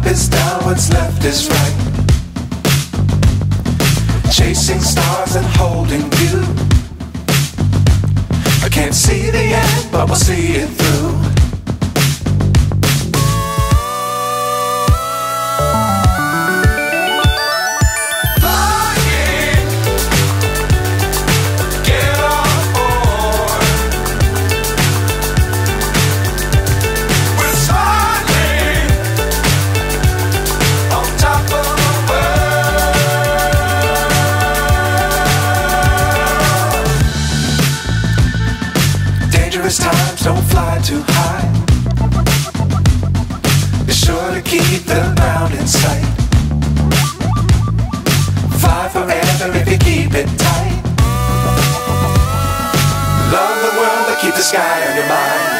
is down, what's left is right. Chasing stars and holding you. I can't see the end, but we'll see it through. Dangerous times, don't fly too high. Be sure to keep the ground in sight. Fly forever if you keep it tight. Love the world, but keep the sky on your mind.